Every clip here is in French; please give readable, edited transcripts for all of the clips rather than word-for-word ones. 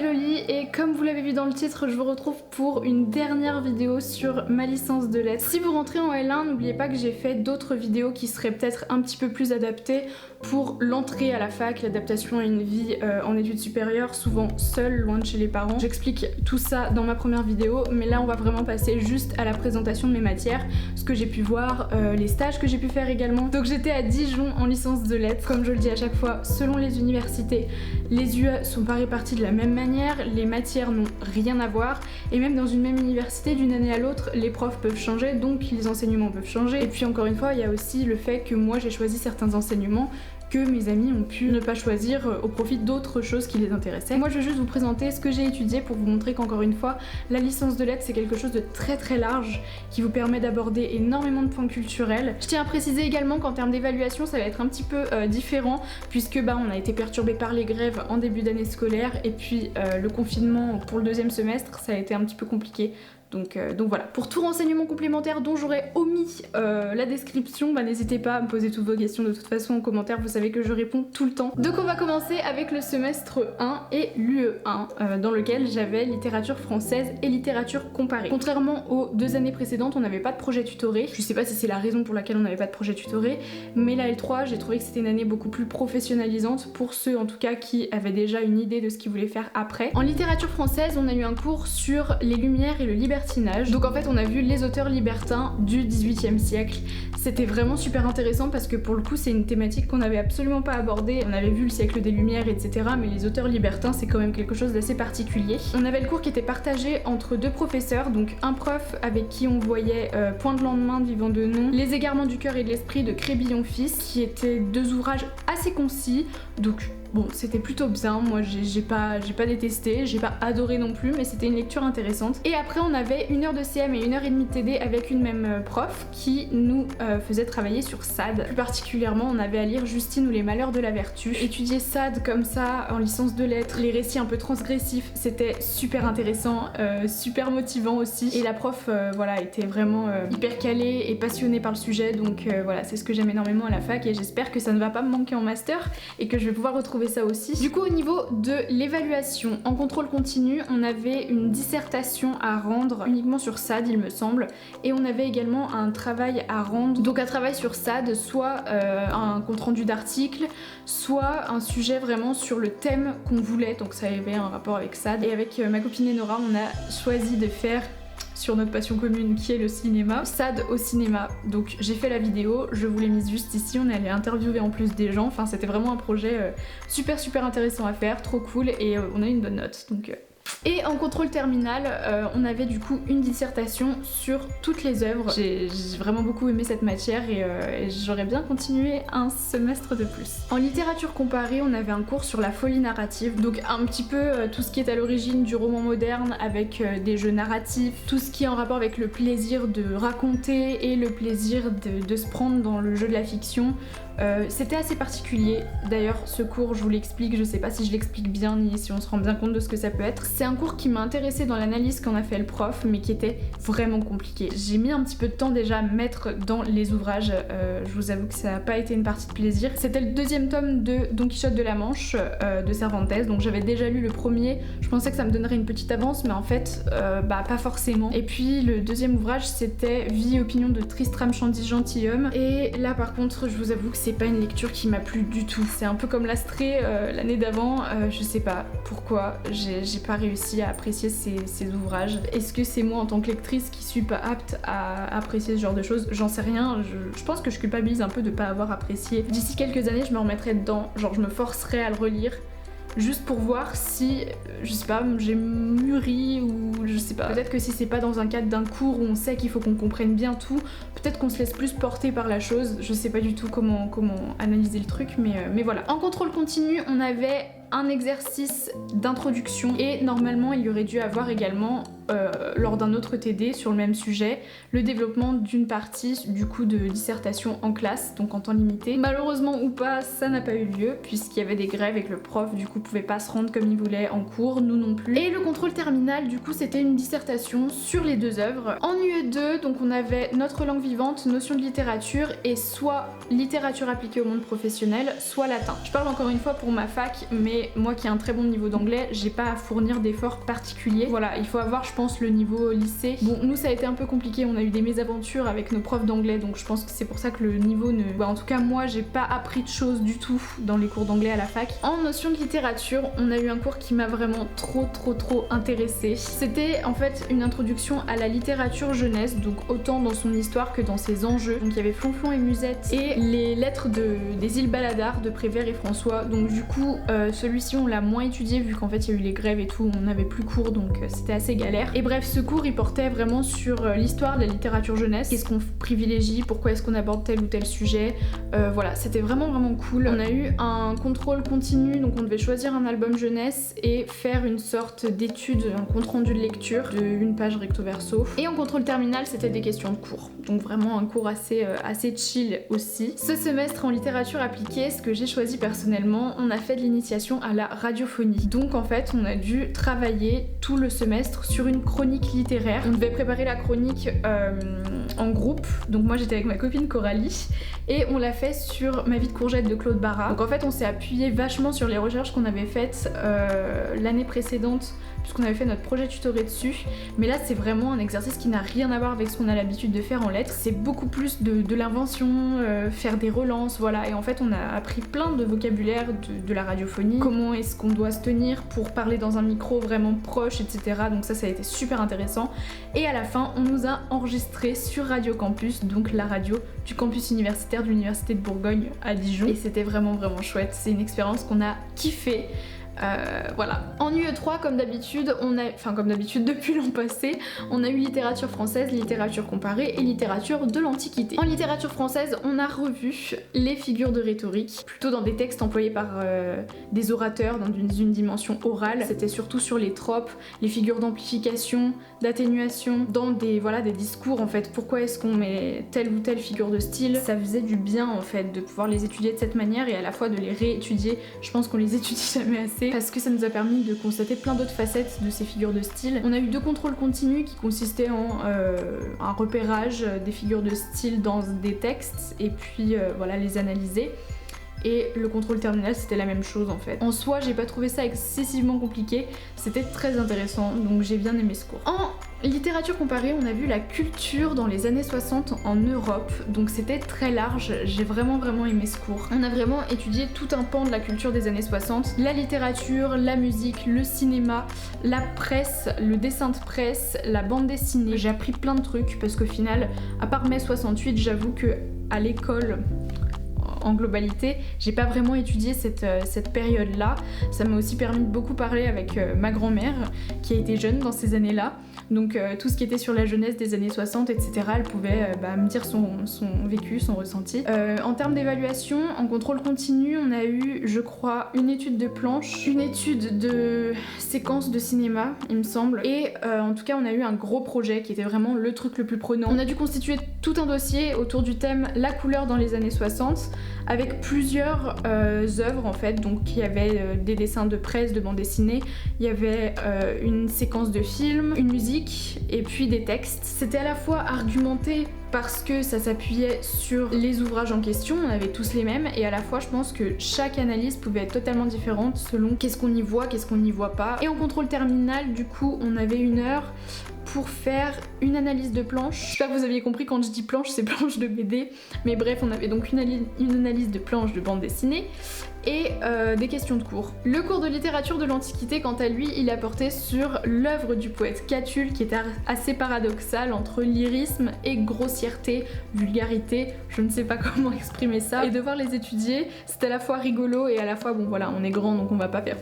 Loli et comme vous l'avez vu dans le titre, je vous retrouve pour une dernière vidéo sur ma licence de lettres. Si vous rentrez en L1, n'oubliez pas que j'ai fait d'autres vidéos qui seraient peut-être un petit peu plus adaptées pour l'entrée à la fac, l'adaptation à une vie en études supérieures, souvent seule, loin de chez les parents. J'explique tout ça dans ma première vidéo, mais là on va vraiment passer juste à la présentation de mes matières, ce que j'ai pu voir, les stages que j'ai pu faire également. Donc j'étais à Dijon en licence de lettres. Comme je le dis à chaque fois, selon les universités, les UE sont pas répartis de la même manière, les matières n'ont rien à voir, et même dans une même université, d'une année à l'autre, les profs peuvent changer, donc les enseignements peuvent changer. Et puis encore une fois, il y a aussi le fait que moi j'ai choisi certains enseignements que mes amis ont pu ne pas choisir au profit d'autres choses qui les intéressaient. Moi je vais juste vous présenter ce que j'ai étudié pour vous montrer qu'encore une fois, la licence de lettres c'est quelque chose de très large qui vous permet d'aborder énormément de points culturels. Je tiens à préciser également qu'en termes d'évaluation ça va être un petit peu différent puisque on a été perturbé par les grèves en début d'année scolaire et puis le confinement pour le deuxième semestre ça a été un petit peu compliqué. Donc voilà. Pour tout renseignement complémentaire dont j'aurais omis la description, n'hésitez pas à me poser toutes vos questions de toute façon en commentaire, vous savez que je réponds tout le temps. Donc on va commencer avec le semestre 1 et l'UE1 dans lequel j'avais littérature française et littérature comparée. Contrairement aux 2 années précédentes, on n'avait pas de projet tutoré. Je sais pas si c'est la raison pour laquelle on n'avait pas de projet tutoré, mais la L3 j'ai trouvé que c'était une année beaucoup plus professionnalisante pour ceux en tout cas qui avaient déjà une idée de ce qu'ils voulaient faire après. En littérature française, on a eu un cours sur les Lumières et le libertinage. Donc en fait on a vu les auteurs libertins du 18e siècle. C'était vraiment super intéressant parce que pour le coup c'est une thématique qu'on n'avait absolument pas abordée. On avait vu le siècle des Lumières etc, mais les auteurs libertins c'est quand même quelque chose d'assez particulier. On avait le cours qui était partagé entre 2 professeurs, donc un prof avec qui on voyait Point de lendemain de Vivant Denon, Les égarements du cœur et de l'esprit de Crébillon fils, qui étaient 2 ouvrages assez concis, donc bon, c'était plutôt bien, moi j'ai pas détesté, j'ai pas adoré non plus, mais c'était une lecture intéressante. Et après on avait 1 heure de CM et 1h30 de TD avec une même prof qui nous faisait travailler sur Sade. Plus particulièrement, on avait à lire Justine ou les malheurs de la vertu. Étudier Sade comme ça en licence de lettres, les récits un peu transgressifs, c'était super intéressant, super motivant aussi. Et la prof voilà, était vraiment hyper calée et passionnée par le sujet, donc voilà, c'est ce que j'aime énormément à la fac et j'espère que ça ne va pas me manquer en master et que je vais pouvoir retrouver ça aussi. Du coup au niveau de l'évaluation, en contrôle continu on avait une dissertation à rendre uniquement sur Sade il me semble, et on avait également un travail à rendre, donc un travail sur Sade, soit un compte rendu d'article, soit un sujet vraiment sur le thème qu'on voulait, donc ça avait un rapport avec Sade. Et avec ma copine Enora on a choisi de faire sur notre passion commune qui est le cinéma, Sade au cinéma. Donc j'ai fait la vidéo, je vous l'ai mise juste ici, on est allé interviewer en plus des gens, enfin c'était vraiment un projet super intéressant à faire, trop cool, et on a eu une bonne note, donc Et en contrôle terminal, on avait du coup une dissertation sur toutes les œuvres. J'ai vraiment beaucoup aimé cette matière et j'aurais bien continué un semestre de plus. En littérature comparée, on avait un cours sur la folie narrative, donc un petit peu tout ce qui est à l'origine du roman moderne avec des jeux narratifs, tout ce qui est en rapport avec le plaisir de raconter et le plaisir de se prendre dans le jeu de la fiction. C'était assez particulier, d'ailleurs ce cours je vous l'explique, je sais pas si je l'explique bien ni si on se rend bien compte de ce que ça peut être. C'est un cours qui m'a intéressée dans l'analyse qu'en a fait le prof mais qui était vraiment compliqué. J'ai mis un petit peu de temps déjà à me mettre dans les ouvrages, je vous avoue que ça n'a pas été une partie de plaisir. C'était le 2e tome de Don Quichotte de la Manche de Cervantes, donc j'avais déjà lu le premier, je pensais que ça me donnerait une petite avance mais en fait pas forcément. Et puis le 2e ouvrage c'était Vie et opinion de Tristram Shandy Gentilhomme, et là par contre je vous avoue que c'est pas une lecture qui m'a plu du tout. C'est un peu comme l'Astrée l'année d'avant, je sais pas pourquoi j'ai pas réussi à apprécier ces ouvrages. Est-ce que c'est moi en tant que lectrice qui suis pas apte à apprécier ce genre de choses? J'en sais rien, je pense que je culpabilise un peu de pas avoir apprécié. D'ici quelques années je me remettrai dedans, genre je me forcerai à le relire juste pour voir si, je sais pas, j'ai mûri ou je sais pas. Peut-être que si c'est pas dans un cadre d'un cours où on sait qu'il faut qu'on comprenne bien tout, peut-être qu'on se laisse plus porter par la chose, je sais pas du tout comment analyser le truc, mais voilà. En contrôle continu, on avait un exercice d'introduction et normalement il y aurait dû avoir également lors d'un autre TD sur le même sujet le développement d'une partie du coup de dissertation en classe, donc en temps limité. Malheureusement ou pas, ça n'a pas eu lieu puisqu'il y avait des grèves et que le prof du coup pouvait pas se rendre comme il voulait en cours, nous non plus. Et le contrôle terminal du coup c'était une dissertation sur les 2 œuvres. En UE2 donc on avait notre langue vivante, notion de littérature et soit littérature appliquée au monde professionnel, soit latin. Je parle encore une fois pour ma fac mais mais moi qui ai un très bon niveau d'anglais, j'ai pas à fournir d'efforts particuliers. Voilà, il faut avoir je pense le niveau lycée. Bon, nous ça a été un peu compliqué, on a eu des mésaventures avec nos profs d'anglais, donc je pense que c'est pour ça que le niveau ne... en tout cas moi j'ai pas appris de choses du tout dans les cours d'anglais à la fac. En notion de littérature, on a eu un cours qui m'a vraiment trop intéressée. C'était en fait une introduction à la littérature jeunesse, donc autant dans son histoire que dans ses enjeux. Donc il y avait Flonflon et Musette et les lettres des îles Baladar de Prévert et François. Donc du coup celui-ci on l'a moins étudié vu qu'en fait il y a eu les grèves et tout, on n'avait plus cours donc c'était assez galère. Et bref, ce cours il portait vraiment sur l'histoire de la littérature jeunesse, qu'est-ce qu'on privilégie, pourquoi est-ce qu'on aborde tel ou tel sujet, voilà, c'était vraiment cool. On a eu un contrôle continu, donc on devait choisir un album jeunesse et faire une sorte d'étude, un compte rendu de lecture de une page recto verso. Et en contrôle terminal c'était des questions de cours, donc vraiment un cours assez chill aussi. Ce semestre en littérature appliquée, ce que j'ai choisi personnellement, on a fait de l'initiation à la radiophonie. Donc en fait on a dû travailler tout le semestre sur une chronique littéraire. On devait préparer la chronique en groupe, donc moi j'étais avec ma copine Coralie et on l'a fait sur Ma vie de courgette de Claude Barras. Donc en fait on s'est appuyé vachement sur les recherches qu'on avait faites l'année précédente puisqu'on avait fait notre projet tutoré dessus, mais là c'est vraiment un exercice qui n'a rien à voir avec ce qu'on a l'habitude de faire en lettres. C'est beaucoup plus de l'invention, faire des relances, voilà, et en fait on a appris plein de vocabulaire de la radiophonie, comment est-ce qu'on doit se tenir pour parler dans un micro vraiment proche, etc. Donc ça a été super intéressant. Et à la fin on nous a enregistré sur Radio Campus, donc la radio du campus universitaire de l'université de Bourgogne à Dijon, et c'était vraiment chouette. C'est une expérience qu'on a kiffé. Voilà. En UE3, comme d'habitude, depuis l'an passé, on a eu littérature française, littérature comparée et littérature de l'Antiquité. En littérature française, on a revu les figures de rhétorique, plutôt dans des textes employés par des orateurs dans une dimension orale. C'était surtout sur les tropes, les figures d'amplification, d'atténuation, dans des discours en fait. Pourquoi est-ce qu'on met telle ou telle figure de style? Ça faisait du bien en fait de pouvoir les étudier de cette manière et à la fois de les réétudier. Je pense qu'on les étudie jamais assez, parce que ça nous a permis de constater plein d'autres facettes de ces figures de style. On a eu 2 contrôles continus qui consistaient en un repérage des figures de style dans des textes et puis voilà, les analyser. Et le contrôle terminal c'était la même chose en fait. En soi j'ai pas trouvé ça excessivement compliqué, c'était très intéressant, donc j'ai bien aimé ce cours. En littérature comparée, on a vu la culture dans les années 60 en Europe, donc c'était très large, j'ai vraiment aimé ce cours. On a vraiment étudié tout un pan de la culture des années 60, la littérature, la musique, le cinéma, la presse, le dessin de presse, la bande dessinée. J'ai appris plein de trucs parce qu'au final, à part mai 68, j'avoue que à l'école, en globalité, j'ai pas vraiment étudié cette période-là. Ça m'a aussi permis de beaucoup parler avec ma grand-mère qui a été jeune dans ces années-là. Donc tout ce qui était sur la jeunesse des années 60, etc., elle pouvait me dire son vécu, son ressenti. En termes d'évaluation, en contrôle continu, on a eu, je crois, une étude de planche, une étude de séquence de cinéma, il me semble, et en tout cas on a eu un gros projet qui était vraiment le truc le plus prenant. On a dû constituer tout un dossier autour du thème la couleur dans les années 60, avec plusieurs œuvres en fait. Donc il y avait des dessins de presse, de bande dessinée, il y avait une séquence de films, une musique et puis des textes. C'était à la fois argumenté parce que ça s'appuyait sur les ouvrages en question, on avait tous les mêmes, et à la fois je pense que chaque analyse pouvait être totalement différente selon qu'est-ce qu'on y voit, qu'est-ce qu'on n'y voit pas. Et en contrôle terminal, du coup, on avait 1 heure pour faire une analyse de planche. J'espère que vous aviez compris, quand je dis planche, c'est planche de BD, mais bref, on avait donc une analyse de planche de bande dessinée et des questions de cours. Le cours de littérature de l'Antiquité, quant à lui, il a porté sur l'œuvre du poète Catulle, qui était assez paradoxale entre lyrisme et grossièreté, vulgarité, je ne sais pas comment exprimer ça, et devoir les étudier, c'était à la fois rigolo et à la fois, bon voilà, on est grand donc on va pas faire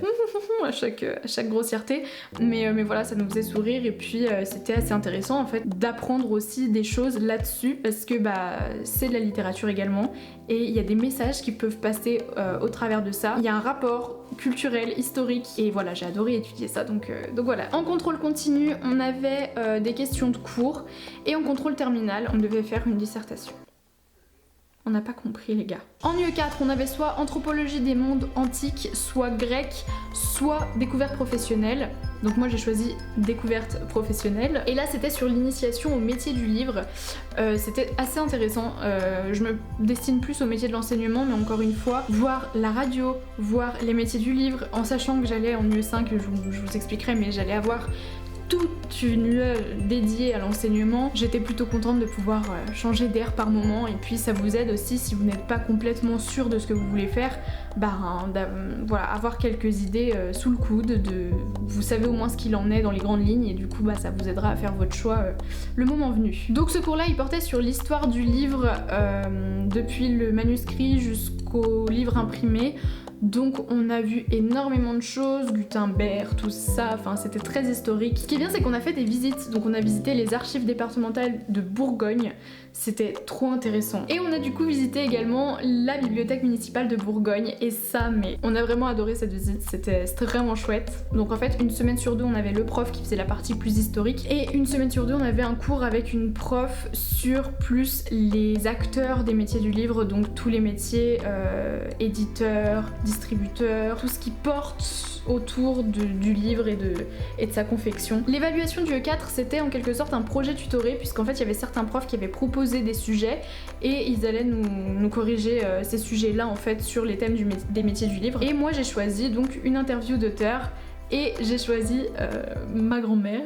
à chaque grossièreté, mais voilà, ça nous faisait sourire, et puis c'était assez intéressant en fait d'apprendre aussi des choses là-dessus, parce que c'est de la littérature également, et il y a des messages qui peuvent passer au travers de ça. Il y a un rapport culturel, historique, et voilà, j'ai adoré étudier ça, donc voilà. En contrôle continu, on avait des questions de cours, et en contrôle terminal, on devait faire une dissertation. On n'a pas compris les gars. En UE4, on avait soit anthropologie des mondes antiques, soit grec, soit découverte professionnelle. Donc moi j'ai choisi découverte professionnelle. Et là c'était sur l'initiation au métier du livre. C'était assez intéressant. Je me destine plus au métier de l'enseignement, mais encore une fois, voir la radio, voir les métiers du livre, en sachant que j'allais en UE5, je vous expliquerai, mais j'allais avoir toute une UE dédiée à l'enseignement. J'étais plutôt contente de pouvoir changer d'air par moment, et puis ça vous aide aussi si vous n'êtes pas complètement sûr de ce que vous voulez faire, voilà, avoir quelques idées sous le coude, vous savez au moins ce qu'il en est dans les grandes lignes, et du coup ça vous aidera à faire votre choix le moment venu. Donc ce cours-là il portait sur l'histoire du livre, depuis le manuscrit jusqu'au livre imprimé. Donc on a vu énormément de choses, Gutenberg, tout ça, enfin c'était très historique. Ce qui est bien c'est qu'on a fait des visites, donc on a visité les archives départementales de Bourgogne, c'était trop intéressant. Et on a du coup visité également la bibliothèque municipale de Bourgogne, et ça, mais on a vraiment adoré cette visite, c'était vraiment chouette. Donc en fait une semaine sur deux on avait le prof qui faisait la partie plus historique, et une semaine sur deux on avait un cours avec une prof sur plus les acteurs des métiers du livre, donc tous les métiers, éditeurs, distributeurs, tout ce qui porte autour du livre et de sa confection. L'évaluation du E4 c'était en quelque sorte un projet tutoré, puisqu'en fait il y avait certains profs qui avaient proposé des sujets et ils allaient nous corriger ces sujets là en fait sur les thèmes des métiers du livre. Et moi j'ai choisi donc une interview d'auteur. Et j'ai choisi ma grand-mère,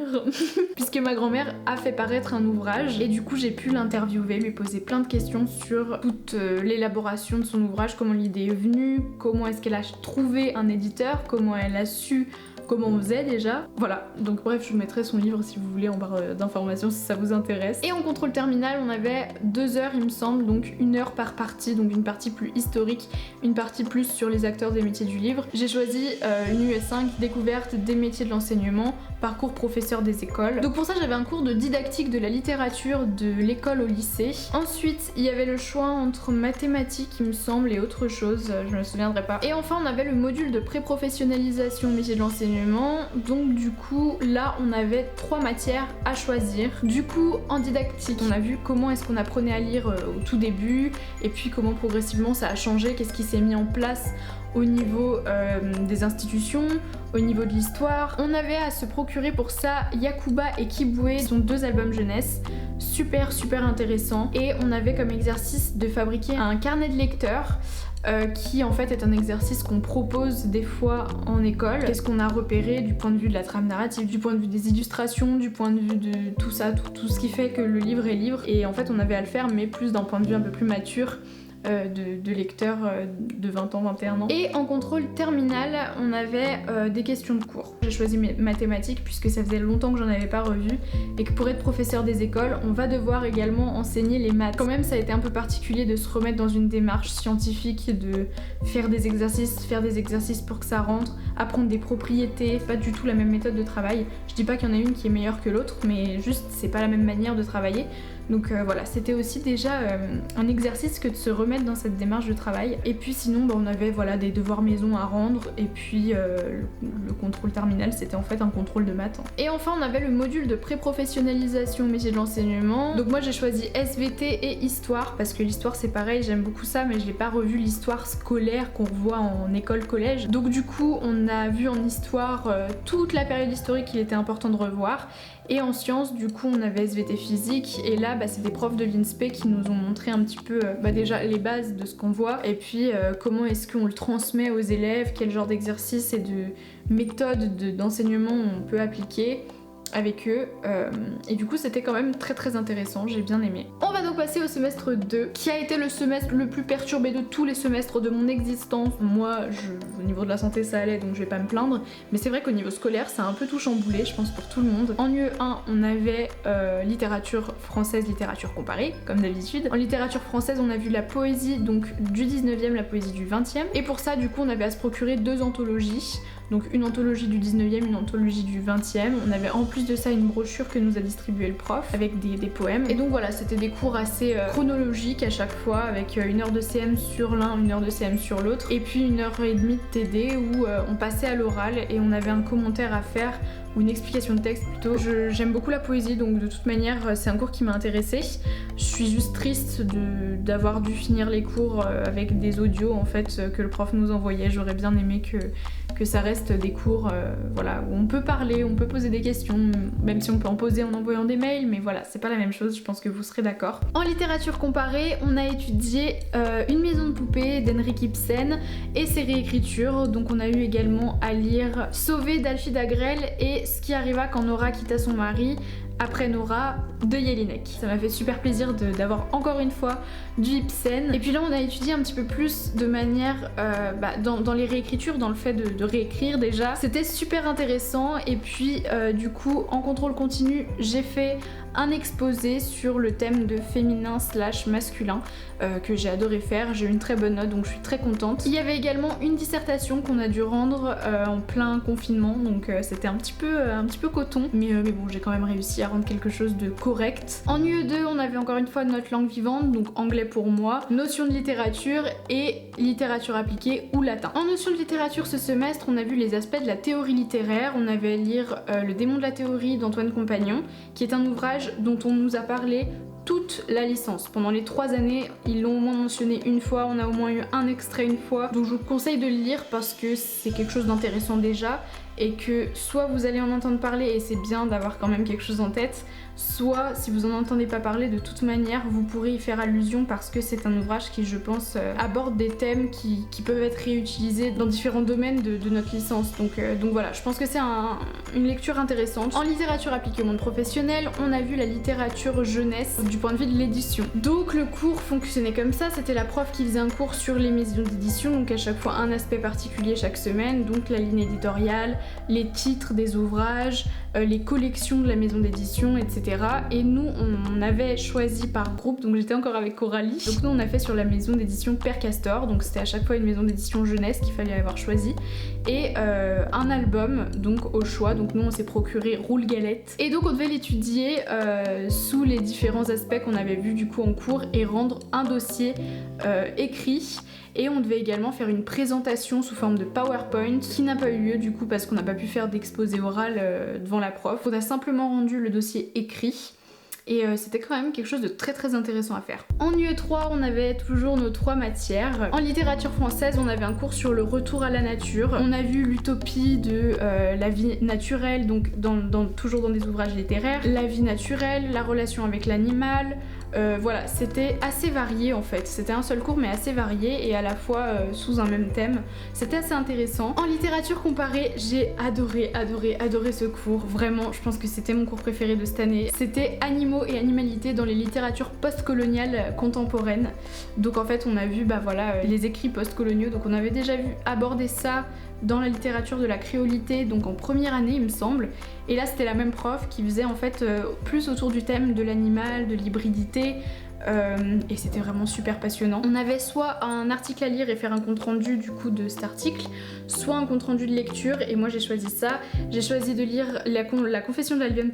puisque ma grand-mère a fait paraître un ouvrage, et du coup j'ai pu l'interviewer, lui poser plein de questions sur toute l'élaboration de son ouvrage, comment l'idée est venue, comment est-ce qu'elle a trouvé un éditeur, comment elle a su comment on faisait déjà. Voilà, donc bref, je vous mettrai son livre si vous voulez en barre d'informations si ça vous intéresse. Et en contrôle terminal, on avait 2 heures il me semble, donc 1 heure par partie, donc une partie plus historique, une partie plus sur les acteurs des métiers du livre. J'ai choisi une UE5, découverte des métiers de l'enseignement, parcours professeur des écoles. Donc pour ça j'avais un cours de didactique de la littérature de l'école au lycée. Ensuite il y avait le choix entre mathématiques il me semble et autre chose, je me souviendrai pas. Et enfin on avait le module de pré-professionnalisation métier de l'enseignement. Donc du coup là on avait 3 matières à choisir. Du coup en didactique on a vu comment est-ce qu'on apprenait à lire au tout début, et puis comment progressivement ça a changé, qu'est-ce qui s'est mis en place au niveau des institutions, au niveau de l'histoire. On avait à se procurer pour ça Yakuba et Kiboué, qui sont 2 albums jeunesse, super intéressants. Et on avait comme exercice de fabriquer un carnet de lecteurs, qui en fait est un exercice qu'on propose des fois en école. Qu'est-ce qu'on a repéré du point de vue de la trame narrative, du point de vue des illustrations, du point de vue de tout ça, tout ce qui fait que le livre est livre. Et en fait on avait à le faire mais plus d'un point de vue un peu plus mature, de lecteurs de 20 ans, 21 ans. Et en contrôle terminal, on avait des questions de cours. J'ai choisi mes mathématiques puisque ça faisait longtemps que j'en avais pas revu, et que pour être professeur des écoles, on va devoir également enseigner les maths. Quand même, ça a été un peu particulier de se remettre dans une démarche scientifique, de faire des exercices pour que ça rentre, apprendre des propriétés, pas du tout la même méthode de travail. Je dis pas qu'il y en a une qui est meilleure que l'autre, mais juste c'est pas la même manière de travailler. Donc voilà, c'était aussi déjà un exercice que de se remettre dans cette démarche de travail. Et puis sinon on avait voilà, des devoirs maison à rendre, et puis le contrôle terminal c'était en fait un contrôle de maths. Et enfin on avait le module de pré-professionnalisation métier de l'enseignement. Donc moi j'ai choisi SVT et histoire, parce que l'histoire c'est pareil, j'aime beaucoup ça, mais je n'ai pas revu l'histoire scolaire qu'on revoit en école-collège. Donc du coup on a vu en histoire toute la période historique qu'il était important de revoir. Et en sciences, du coup, on avait SVT physique, et là, c'est des profs de l'INSPE qui nous ont montré un petit peu déjà les bases de ce qu'on voit, et puis comment est-ce qu'on le transmet aux élèves, quel genre d'exercice et de méthode d'enseignement on peut appliquer avec eux, et du coup c'était quand même très intéressant, j'ai bien aimé. On va donc passer au semestre 2, qui a été le semestre le plus perturbé de tous les semestres de mon existence. Moi, au niveau de la santé ça allait, donc je vais pas me plaindre, mais c'est vrai qu'au niveau scolaire ça a un peu tout chamboulé, je pense pour tout le monde. En UE1 on avait littérature française, littérature comparée, comme d'habitude. En littérature française on a vu la poésie donc du 19e, la poésie du 20e, et pour ça du coup on avait à se procurer 2 anthologies. Donc une anthologie du 19e, une anthologie du 20e. On avait en plus de ça une brochure que nous a distribué le prof avec des poèmes. Et donc voilà, c'était des cours assez chronologiques à chaque fois, avec 1 heure de CM sur l'un, 1 heure de CM sur l'autre, et puis 1h30 de TD où on passait à l'oral et on avait un commentaire à faire, ou une explication de texte plutôt. J'aime beaucoup la poésie, donc de toute manière c'est un cours qui m'a intéressée. Je suis juste triste d'avoir dû finir les cours avec des audios en fait que le prof nous envoyait. J'aurais bien aimé que ça reste des cours voilà, où on peut parler, on peut poser des questions, même si on peut en poser en envoyant des mails, mais voilà, c'est pas la même chose, je pense que vous serez d'accord. En littérature comparée, on a étudié Une maison de poupée d'Henrik Ibsen et ses réécritures, donc on a eu également à lire Sauvé d'Alfie Agrell et Ce qui arriva quand Nora quitta son mari après Nora de Jelinek. Ça m'a fait super plaisir d'avoir encore une fois du Ibsen. Et puis là on a étudié un petit peu plus de manière dans les réécritures, dans le fait de réécrire déjà. C'était super intéressant et puis du coup en contrôle continu j'ai fait un exposé sur le thème de féminin / masculin que j'ai adoré faire, j'ai eu une très bonne note donc je suis très contente. Il y avait également une dissertation qu'on a dû rendre en plein confinement donc c'était un petit peu coton mais bon j'ai quand même réussi à rendre quelque chose de correct. En UE2 on avait encore une fois notre langue vivante donc anglais pour moi, notion de littérature et littérature appliquée ou latin. En notion de littérature ce semestre on a vu les aspects de la théorie littéraire, on avait à lire Le démon de la théorie d'Antoine Compagnon qui est un ouvrage dont on nous a parlé toute la licence. Pendant les 3 années, ils l'ont au moins mentionné une fois, on a au moins eu un extrait une fois, donc je vous conseille de le lire parce que c'est quelque chose d'intéressant déjà et que soit vous allez en entendre parler et c'est bien d'avoir quand même quelque chose en tête, soit si vous en entendez pas parler de toute manière vous pourrez y faire allusion parce que c'est un ouvrage qui je pense aborde des thèmes qui peuvent être réutilisés dans différents domaines de notre licence donc voilà, je pense que c'est une lecture intéressante. En littérature appliquée au monde professionnel on a vu la littérature jeunesse du point de vue de l'édition. Donc le cours fonctionnait comme ça, c'était la prof qui faisait un cours sur les maisons d'édition, donc à chaque fois un aspect particulier chaque semaine, donc la ligne éditoriale, les titres des ouvrages, les collections de la maison d'édition, etc. Et nous, on avait choisi par groupe, donc j'étais encore avec Coralie, donc nous on a fait sur la maison d'édition Père Castor, donc c'était à chaque fois une maison d'édition jeunesse qu'il fallait avoir choisi, et un album, donc au choix, donc nous on s'est procuré Roule Galette, et donc on devait l'étudier sous les différents aspects qu'on avait vus du coup en cours et rendre un dossier écrit. Et on devait également faire une présentation sous forme de PowerPoint qui n'a pas eu lieu du coup parce qu'on n'a pas pu faire d'exposé oral devant la prof. On a simplement rendu le dossier écrit et c'était quand même quelque chose de très intéressant à faire. En UE3 on avait toujours nos 3 matières. En littérature française on avait un cours sur le retour à la nature. On a vu l'utopie de la vie naturelle, donc toujours dans des ouvrages littéraires, la vie naturelle, la relation avec l'animal. Voilà, c'était assez varié en fait, c'était un seul cours mais assez varié et à la fois sous un même thème, c'était assez intéressant. En littérature comparée, j'ai adoré ce cours, vraiment, je pense que c'était mon cours préféré de cette année. C'était animaux et animalités dans les littératures post-coloniales contemporaines. Donc en fait on a vu les écrits post-coloniaux, donc on avait déjà vu aborder ça dans la littérature de la créolité, donc en première année il me semble, et là c'était la même prof qui faisait en fait plus autour du thème de l'animal, de l'hybridité, et c'était vraiment super passionnant. On avait soit un article à lire et faire un compte rendu du coup de cet article, soit un compte rendu de lecture, et moi j'ai choisi ça. J'ai choisi de lire la Confession de la Lionne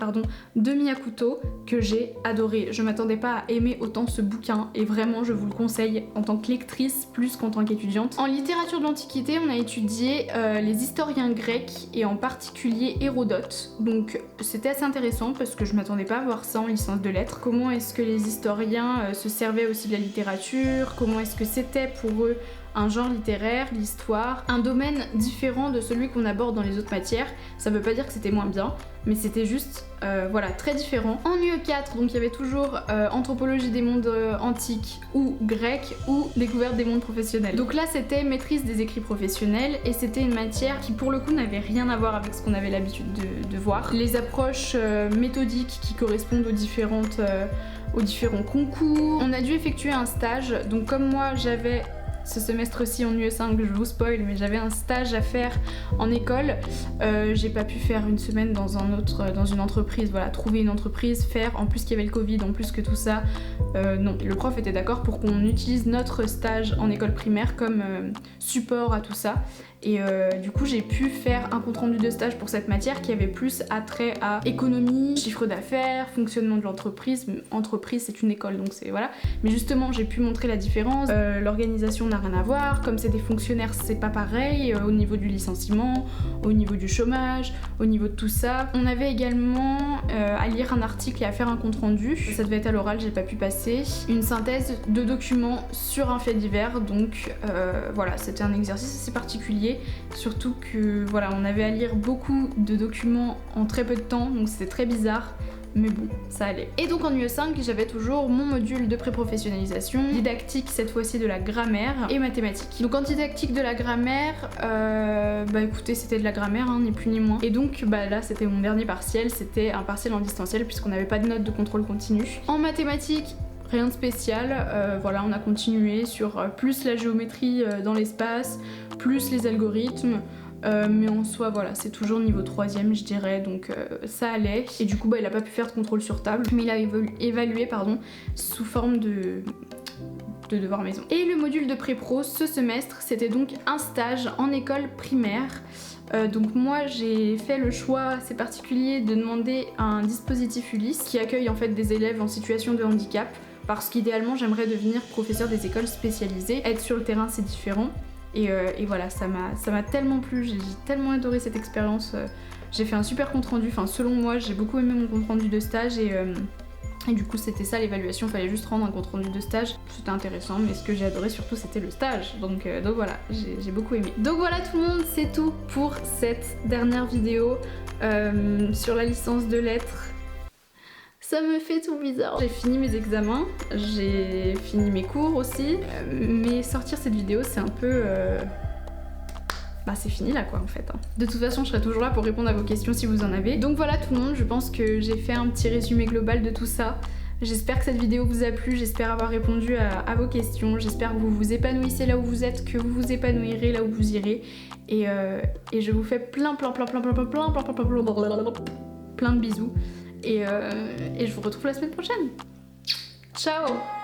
de Miyakuto, que j'ai adoré. Je m'attendais pas à aimer autant ce bouquin et vraiment je vous le conseille en tant que lectrice plus qu'en tant qu'étudiante. En littérature de l'Antiquité on a étudié les historiens grecs et en particulier Hérodote, donc c'était assez intéressant parce que je m'attendais pas à voir ça en licence de lettres. Comment est-ce que les historiens se servaient aussi de la littérature, comment est-ce que c'était pour eux un genre littéraire, l'histoire, un domaine différent de celui qu'on aborde dans les autres matières. Ça veut pas dire que c'était moins bien, mais c'était juste voilà, très différent. En UE4, donc il y avait toujours anthropologie des mondes antiques ou grecs ou découverte des mondes professionnels. Donc là c'était maîtrise des écrits professionnels et c'était une matière qui pour le coup n'avait rien à voir avec ce qu'on avait l'habitude de voir. Les approches méthodiques qui correspondent aux différents concours. On a dû effectuer un stage, donc comme moi j'avais ce semestre-ci en UE5, je vous spoil, mais j'avais un stage à faire en école. J'ai pas pu faire une semaine dans une entreprise, voilà, trouver une entreprise, faire, en plus qu'il y avait le Covid, en plus que tout ça, non. Le prof était d'accord pour qu'on utilise notre stage en école primaire comme support à tout ça. Et du coup j'ai pu faire un compte rendu de stage pour cette matière qui avait plus attrait à économie, chiffre d'affaires, fonctionnement de l'entreprise. Entreprise c'est une école donc c'est voilà. Mais justement j'ai pu montrer la différence, l'organisation rien à voir, comme c'est des fonctionnaires c'est pas pareil, au niveau du licenciement, au niveau du chômage, au niveau de tout ça. On avait également à lire un article et à faire un compte rendu, ça devait être à l'oral, j'ai pas pu passer, une synthèse de documents sur un fait divers, donc voilà, c'était un exercice assez particulier, surtout que voilà, on avait à lire beaucoup de documents en très peu de temps, donc c'était très bizarre. Mais bon, ça allait. Et donc en UE5, j'avais toujours mon module de pré-professionnalisation, didactique cette fois-ci de la grammaire et mathématiques. Donc en didactique de la grammaire, bah écoutez, c'était de la grammaire, hein, ni plus ni moins. Et donc bah là, c'était mon dernier partiel, c'était un partiel en distanciel puisqu'on n'avait pas de notes de contrôle continu. En mathématiques, rien de spécial, voilà, on a continué sur plus la géométrie dans l'espace, plus les algorithmes. Mais en soi voilà, c'est toujours niveau 3ème je dirais, donc ça allait. Et du coup bah il a pas pu faire de contrôle sur table, mais il a évalué pardon, sous forme de devoir maison. Et le module de pré-pro ce semestre, c'était donc un stage en école primaire. Donc moi j'ai fait le choix assez particulier de demander un dispositif Ulysse qui accueille en fait des élèves en situation de handicap, parce qu'idéalement j'aimerais devenir professeur des écoles spécialisées. Être sur le terrain c'est différent. Et voilà, ça m'a tellement plu, j'ai tellement adoré cette expérience. J'ai fait un super compte rendu, enfin selon moi j'ai beaucoup aimé mon compte rendu de stage et du coup c'était ça l'évaluation, fallait juste rendre un compte rendu de stage. C'était intéressant, mais ce que j'ai adoré surtout c'était le stage, donc voilà, j'ai beaucoup aimé. Donc voilà tout le monde, c'est tout pour cette dernière vidéo sur la licence de lettres. Ça me fait tout bizarre. J'ai fini mes examens, j'ai fini mes cours aussi, mais sortir cette vidéo c'est un peu... Bah c'est fini là quoi en fait. De toute façon je serai toujours là pour répondre à vos questions si vous en avez. Donc voilà tout le monde, je pense que j'ai fait un petit résumé global de tout ça. J'espère que cette vidéo vous a plu, j'espère avoir répondu à vos questions, j'espère que vous vous épanouissez là où vous êtes, que vous vous épanouirez là où vous irez. Et je vous fais plein de bisous. Et je vous retrouve la semaine prochaine. Ciao!